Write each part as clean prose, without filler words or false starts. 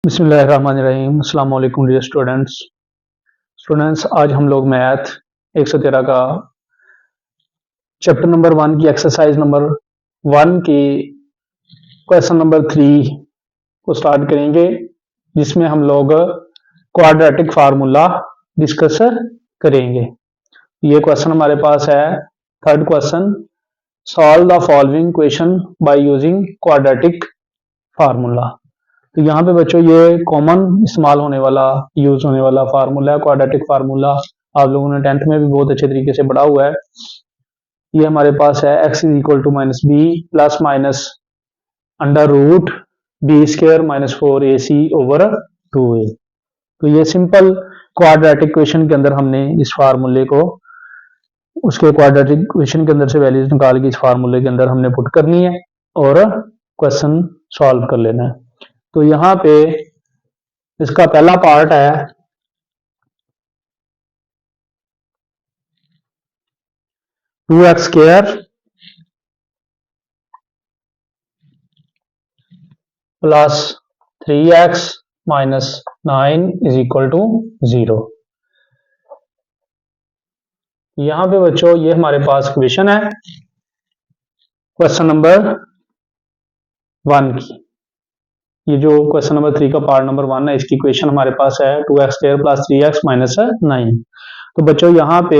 बिस्मिल्लाहिर्रहमानिर्रहीम। अस्सलाम वालेकुम डियर स्टूडेंट्स, आज हम लोग मैथ 113 का चैप्टर नंबर 1 की एक्सरसाइज नंबर 1 की क्वेश्चन नंबर 3 को स्टार्ट करेंगे, जिसमें हम लोग क्वाड्रेटिक फार्मूला डिस्कस करेंगे। ये क्वेश्चन हमारे पास है third question, solve the following question by using quadratic formula. तो यहाँ पे बच्चों ये कॉमन इस्तेमाल होने वाला यूज होने वाला फार्मूला है, क्वाड्रेटिक फार्मूला। आप लोगों ने 10th में भी बहुत अच्छे तरीके से पढ़ा हुआ है। ये हमारे पास है x is equal to minus b plus minus under root b square minus 4ac over 2a। तो ये सिंपल क्वाड्रेटिक क्वेश्चन के अंदर हमने इस फार्मूले को उसके क्वाड्रेटिक क्वेश्चन के अंदर से वैल्यूज निकाल के इस फार्मूले के अंदर हमने पुट करनी है और क्वेश्चन सॉल्व कर लेना है। तो यहाँ पे इसका पहला पार्ट है 2x square plus 3x minus 9 is equal to 0। यहाँ पे बच्चों ये हमारे पास क्वेश्चन है क्वेश्चन नंबर 1 की। ये जो क्वेश्चन नंबर 3 का पार्ट नंबर 1 है, इसकी क्वेश्चन हमारे पास है 2x square plus 3x minus 9। तो बच्चों यहाँ पे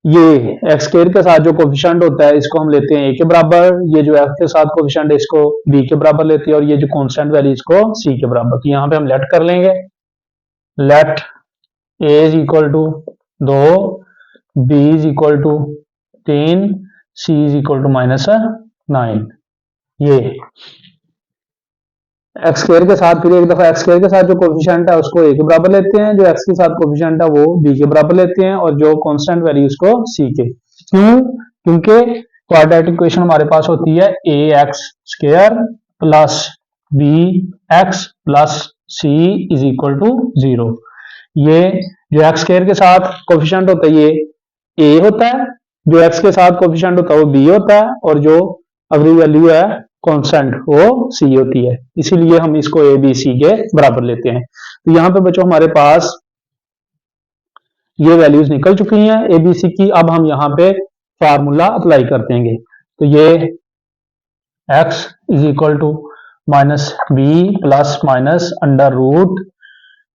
ये एक्स स्क्वायर के साथ जो कोफिशिएंट होता है इसको हम लेते हैं a के बराबर, ये जो f के साथ कोफिशिएंट है इसको b के बराबर लेते हैं, और ये जो कांस्टेंट वैल्यू इसको c के बराबर। तो यहाँ पे हम लेट कर लेंगे, let a is equal to 2, b is equal to 3, c is equal to minus 9। ये एक्स स्क्वायर के साथ फिर एक दफा एक्स स्क्वायर के साथ जो कोफिशिएंट है उसको a के बराबर लेते हैं, जो x के साथ कोफिशिएंट है वो b के बराबर लेते हैं, और जो कांस्टेंट वैल्यू उसको c के। क्यों? क्योंकि क्वाड्रेटिक इक्वेशन हमारे पास होती है ax square plus bx plus c is equal to 0। ये जो एक्स स्क्वायर के साथ कोफिशिएंट होता है ये a होता है, जो x के साथ कोफिशिएंट होता है वो b होता है, और जो अगली वैल्यू है कांस्टेंट वो c होती है। इसीलिए हम इसको a b c के बराबर लेते हैं। तो यहाँ पे बच्चों हमारे पास ये वैल्यूज निकल चुकी हैं a b c की। अब हम यहाँ पे फार्मूला अप्लाई कर देंगे। तो ये x is equal to minus b plus minus under root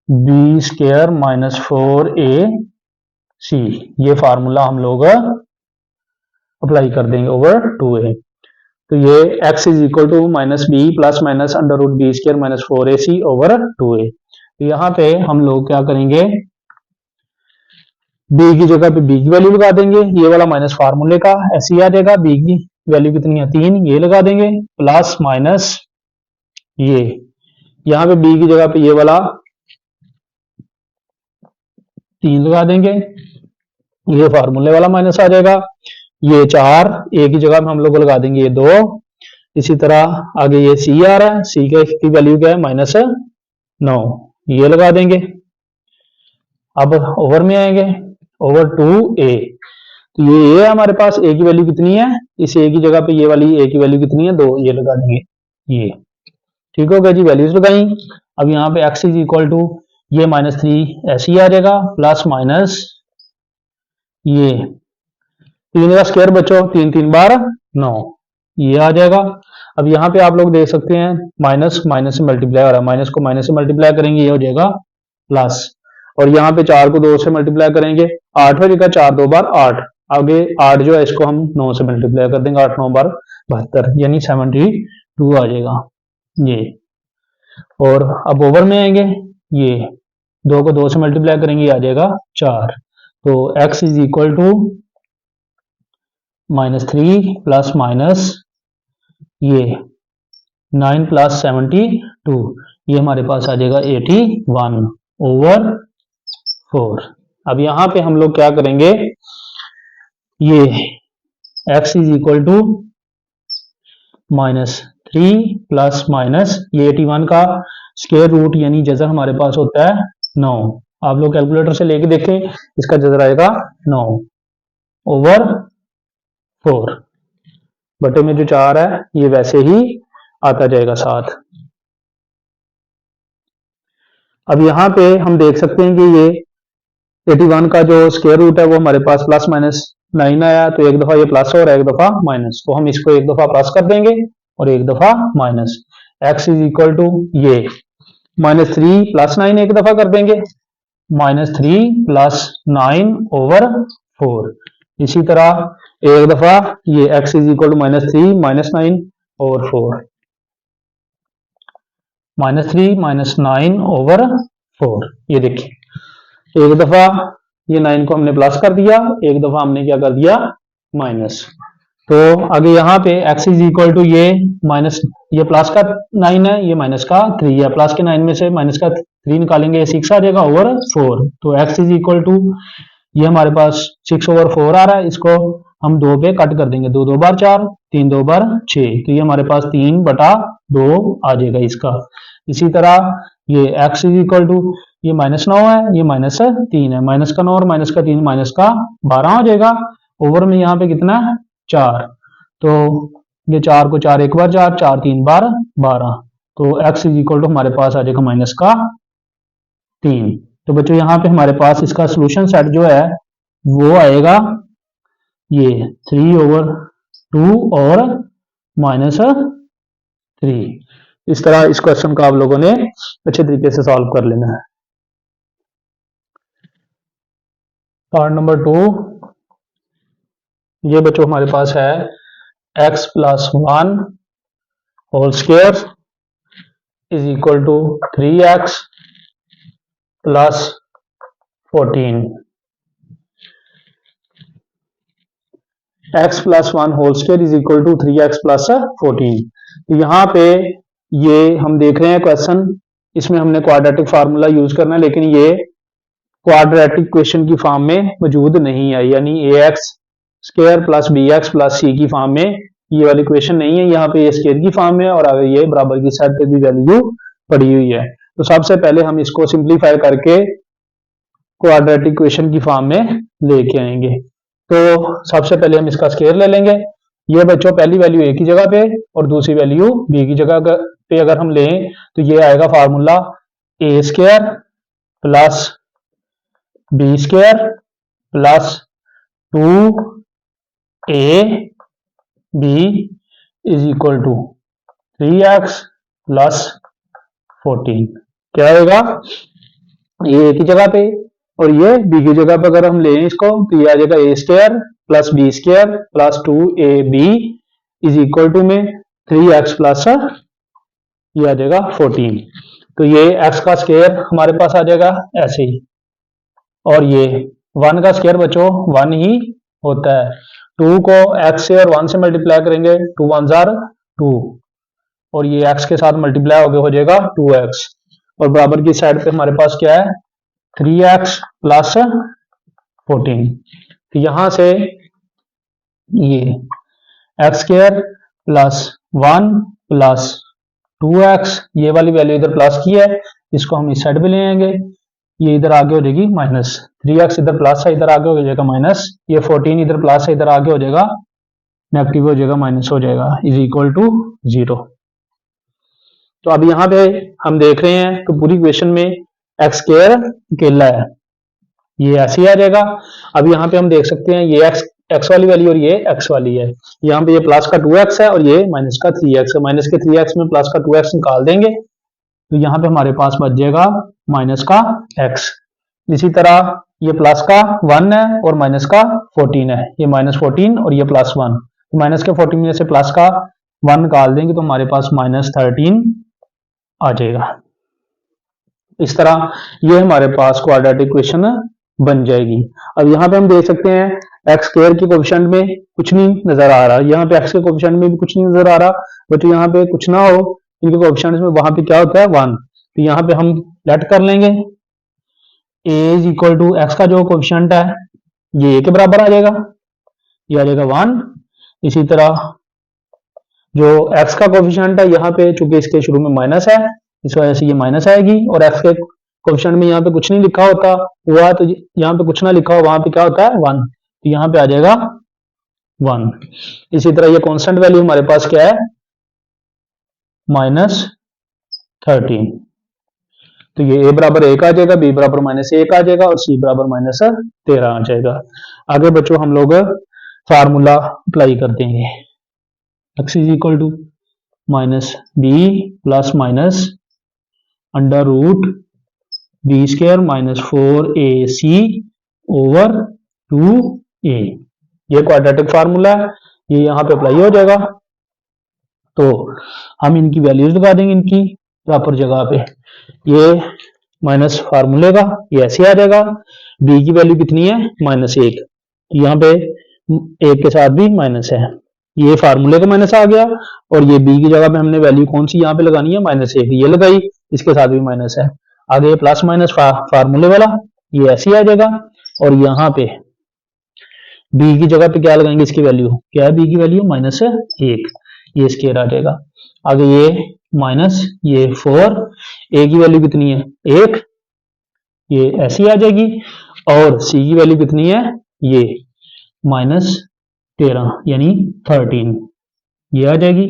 b square minus 4ac, ये फार्मूला हम लोग अप्लाई कर देंगे ओवर 2a। तो ये x is equal to minus b plus minus under root b square minus 4ac over 2a। तो यहाँ पे हम लोग क्या करेंगे, b की जगह पे b की वैल्यू लगा देंगे, ये वाला माइनस फार्मूले का ऐसे ही आ जाएगा। b की वैल्यू कितनी है 3, ये लगा देंगे प्लस माइनस ये यहाँ पे b की जगह पे ये वाला 3 लगा देंगे, ये फार्मूले वाला माइनस आ जाएगा। ये 4 a की जगह पे हम लोग लगा देंगे ये 2। इसी तरह आगे ये c आ रहा है, c की वैल्यू क्या है माइनस 9, ये लगा देंगे। अब ओवर में आएंगे, ओवर 2a। तो ये a है हमारे पास, a की वैल्यू कितनी है, इस a की जगह पे ये वाली a की वैल्यू कितनी है 2, ये लगा देंगे। ये ठीक हो गया जी, वैल्यूज लगाई। अब यहाँ पे x इज इक्वल टू ये माइनस 3 ऐसे ही आ जाएगा प्लस माइनस ये 3 का स्क्वायर बच्चों 3 3 बार 9, ये आ जाएगा। अब यहाँ पे आप लोग देख सकते हैं माइनस माइनस से मल्टीप्लाई हो रहा है, माइनस को माइनस से मल्टीप्लाई करेंगे ये हो जाएगा प्लस, और यहाँ पे 4 को 2 से मल्टीप्लाई करेंगे 8 हो जाएगा, 4 2 बार 8। आगे 8 जो है इसको हम 9 से मल्टीप्लाई कर देंगे, 8 9 बार 72, यानी 72 आ जाएगा ये। और अब ओवर में आएंगे, ये 2 को 2 से मल्टीप्लाई करेंगे ये आ जाएगा 4। तो x is equal to minus 3 plus minus ये 9 प्लस 72, ये हमारे पास आ जाएगा 81 ओवर 4। अब यहां पे हम लोग क्या करेंगे, ये x is equal to minus 3 plus minus ये 81 का स्क्वायर रूट यानी जजर हमारे पास होता है 9। आप लोग कैलकुलेटर से लेके देखें, इसका जजर आएगा 9 ओवर 4, बटे में जो 4 है ये वैसे ही आता जाएगा साथ। अब यहाँ पे हम देख सकते हैं कि ये 81 का जो स्क्वायर रूट है वो हमारे पास प्लस माइनस 9 आया, तो एक दफा ये प्लस और एक दफा माइनस, तो हम इसको एक दफा प्लस कर देंगे और एक दफा minus. x is equal to ये -3 + 9 एक दफा कर देंगे, -3 + 9 ओवर 4। इसी तरह एक दफा ये x is equal to -3 - 9 over 4, -3 - 9 over 4। ये देखिए एक दफा ये 9 को हमने प्लस कर दिया, एक दफा हमने क्या कर दिया माइनस। तो आगे यहाँ पे x इज इक्वल टू ये माइनस, ये प्लस का 9 है, ये माइनस का 3 है, प्लस के 9 में से माइनस का 3 निकालेंगे 6 आ जाएगा ओवर 4। तो x इज इक्वल टू ये हमारे पास 6 ओवर 4 आ रहा है, इसको हम 2 पे कट कर देंगे, 2 2 बार 4, 3 2 बार 6, तो ये हमारे पास 3/2 आ जाएगा इसका। इसी तरह ये x इज इक्वल टू ये -9 है, ये -3 है, माइनस का 9 और माइनस का 3 माइनस का 12 हो जाएगा, ओवर में यहाँ पे कितना है 4, तो ये 4 को 4 एक बार 4, 4 3 बार 12, तो x इज इक्वल टू हमारे पास आ जाएगा माइनस का 3। तो बच्चों यहाँ पे हमारे पास इसका सोल्यूशन सेट जो है वो आएगा ये 3/2 और -3। इस तरह इस क्वेश्चन को आप लोगों ने अच्छे तरीके से सॉल्व कर लेना है। पार्ट नंबर 2, ये बच्चों हमारे पास है x + 1 whole square is equal to 3x + 14। x + 1 whole square is equal to 3x + 14। तो यहाँ पे ये हम देख रहे हैं क्वेश्चन, इसमें हमने क्वाड्रेटिक फार्मूला यूज करना है, लेकिन ये क्वाड्रेटिक क्वेश्चन की फॉर्म में मौजूद नहीं है, यानी ax² + bx + c की फॉर्म में ये वाली क्वेश्चन नहीं है, यहाँ पे ये स्क्वायर की फॉर्म में और आगे ये बराबर की साइड पे भी वैल्यू पड़ी हुई है। तो सबसे पहले हम इसको सिंप्लीफाई करके क्वाड्रेटिक क्वेश्चन की फॉर्म में लेके आएंगे। तो सबसे पहले हम इसका स्क्वायर ले लेंगे। ये बच्चों पहली वैल्यू a की जगह पे और दूसरी वैल्यू b की जगह पे अगर हम लें तो ये आएगा formula a² + b² + 2ab is equal to 3x + 14। क्या आएगा ये a की जगह पे और ये b की जगह पे अगर हम लें इसको तो ये आ जाएगा a² + b² + 2ab is equal to में 3x प्लस ये आ जाएगा 14। तो ये x का स्क्वायर हमारे पास आ जाएगा ऐसे ही, और ये 1 का स्क्वायर बच्चों 1 ही होता है। 2 को x से और 1 से मल्टीप्लाई करेंगे, 2 1 जार 2 और ये x के साथ मल्टीप्लाई हो जाएगा 2x, और बराबर की साइड पे हमारे पास क्या है 3x + 14। तो यहां से ये x² + 1 + 2x ये वाली वैल्यू इधर प्लस की है, इसको हम इस साइड पे ले आएंगे, ये इधर आगे हो जाएगी माइनस, 3x इधर प्लस है इधर आगे हो जाएगा माइनस, ये 14 इधर प्लस है इधर आगे हो जाएगा नेगेटिव हो जाएगा माइनस हो जाएगा इज इक्वल टू 0। तो अब यहाँ पे हम देख रहे हैं तो पूरी इक्वेशन में x² अकेला है, ये ऐसे ही आ जाएगा। अब यहाँ पे हम देख सकते हैं ये x वाली वैल्यू और ये x वाली है, यहाँ पे ये प्लस का 2x है और ये माइनस का 3x है, माइनस के 3x में प्लस का 2x निकाल देंगे तो यहाँ पे हमारे पास बच जाएगा माइनस का x। इसी तरह ये प्लस का 1 है और माइनस का 14 है, ये -14 और ये +1, तो माइनस के 14 में से प्लस का 1 निकाल देंगे तो हमारे पास -13 आ जाएगा। इस तरह ये हमारे पास क्वाड्रेटिक इक्वेशन बन जाएगी। अब यहाँ पे हम देख सकते हैं x² के कोएफिशिएंट में कुछ नहीं नजर आ रहा, यहाँ पे x के कोएफिशिएंट में भी कुछ नहीं नजर आ रहा, बट यहाँ पे कुछ ना हो इनके कोएफिशिएंट्स में वहां पे क्या होता है 1, तो यहाँ पे हम लेट कर लेंगे a is equal to x का जो कोएफिशिएंट है ये a के बराबर आ जाएगा, ये आ जाएगा 1। इसी तरह जो x का कोएफिशिएंट है यहाँ पे चूंकि इसके शुरू में माइनस है इस वजह से ये माइनस आएगी, और x के कोएफिशिएंट में यहाँ पे कुछ नहीं लिखा होता हुआ तो यहाँ पे कुछ ना लिखा हो वहां पे क्या होता है 1, तो यहाँ पे आ जाएगा 1। इसी तरह ये कांस्टेंट वैल्यू हमारे पास क्या है -13। तो ये a बराबर 1 आ जाएगा, b बराबर -1 आ जाएगा और c बराबर -13 आ जाएगा। आगे बच्चों हम लोग फार्मूला अप्लाई कर देंगे। x is equal to -b plus minus under root b square -4ac over 2a। ये क्वाड्रेटिक फार्मूला है, ये यहाँ पे अप्लाई हो जाएगा। तो हम इनकी वैल्यूज लगा देंगे इनकी प्रॉपर जगह पे। ये माइनस फार्मूले का ये ऐसे आ जाएगा, b की वैल्यू कितनी है -1, यहाँ पे 1 के साथ भी माइनस है, ये फार्मूले का माइनस आ गया और ये b की जगह पे हमने वैल्यू कौन सी यहाँ पे लगानी है -1, ये लगाई, इसके साथ भी माइनस है। आगे प्लस माइनस फार्मूले वाला ये ऐसे आ जाएगा और यहाँ पे b की जगह पे क्या लगाएंगे, इसकी वैल्यू क्या है, b की वैल्यू -1, ये स्केयर आ जाएगा। आगे ये माइनस ये 4, a की वैल्यू कितनी है 1, ये ऐसी आ जाएगी और c की वैल्यू कितनी है ये -13 यानी 13, ये आ जाएगी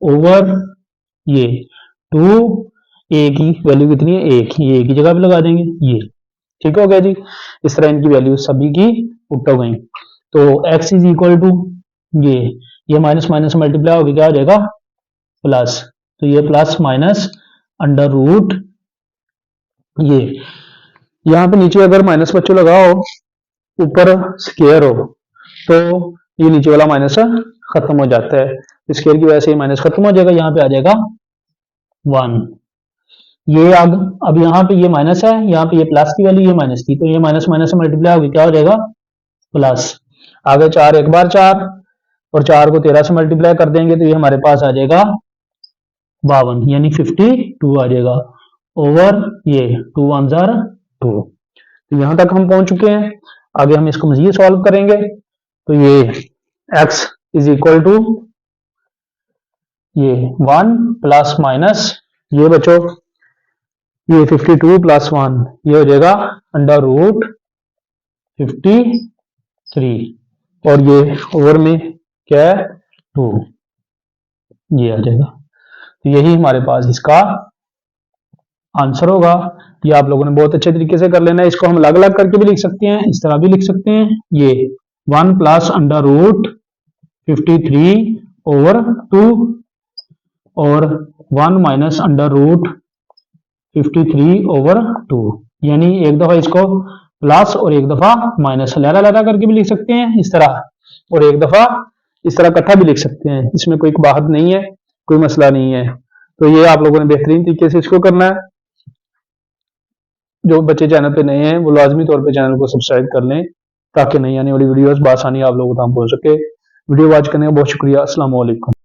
ओवर ये 2, a की वैल्यू कितनी है 1, ये a की जगह पे लगा देंगे ये। ठीक हो गया जी। इस तरह इनकी वैल्यू सभी की पुट हो गई। तो x इज इक्वल टू ये माइनस माइनस मल्टीप्लाई होकर क्या हो जाएगा प्लस, तो ये प्लस माइनस अंडर रूट ये यहाँ पे नीचे अगर माइनस बच्चों लगाओ ऊपर स्केयर हो तो ये नीचे वाला माइनस खत्म हो जाता है, स्केयर की वजह से माइनस खत्म हो जाएगा, यहाँ पे आ जाएगा 1। ये अब यहाँ पे ये माइनस है, यहाँ पे ये प्लस की वैल्यू ये माइनस थी, तो ये माइनस माइनस से मल्टीप्लाई होगी क्या हो जाएगा प्लस। आगे 4 एक बार 4 और 4 को 13 से मल्टीप्लाई कर देंगे तो ये हमारे पास आ जाएगा 52 यानी 52 आ जाएगा ओवर ये 2 1 जार 2। तो यहां तक हम पहुंच चुके हैं। आगे हम इसको मजीद सॉल्व करेंगे। तो ये x इज इक्वल टू ये 1 प्लस माइनस ये बच्चों ये 52 प्लस 1 ये हो जाएगा अंडर रूट 53 और ये ओवर में क्या है 2, ये आ जाएगा। तो यही हमारे पास इसका आंसर होगा। ये आप लोगों ने बहुत अच्छे तरीके से कर लेना है। इसको हम अलग अलग करके भी लिख सकते हैं, इस तरह भी लिख सकते हैं, ये 1 प्लस अंडर रूट 53 ओवर 2 और 1 माइनस अंडर रूट 53 ओवर 2, यानी एक दफा इसको प्लस और एक दफा माइनस लहरा लहरा करके भी लिख सकते हैं इस तरह, और एक दफा इस तरह इकट्ठा भी लिख सकते हैं। इसमें कोई बात नहीं है, कोई मसला नहीं है। तो ये आप लोगों ने बेहतरीन तरीके से इसको करना है। जो बच्चे चैनल पे नए हैं वो लाजमी तौर पे चैनल को सब्सक्राइब कर लें ताकि नई आने वाली वीडियोस बआसानी आप लोगों तक पहुंच सके। वीडियो वॉच करने का बहुत शुक्रिया। अस्सलाम वालेकुम।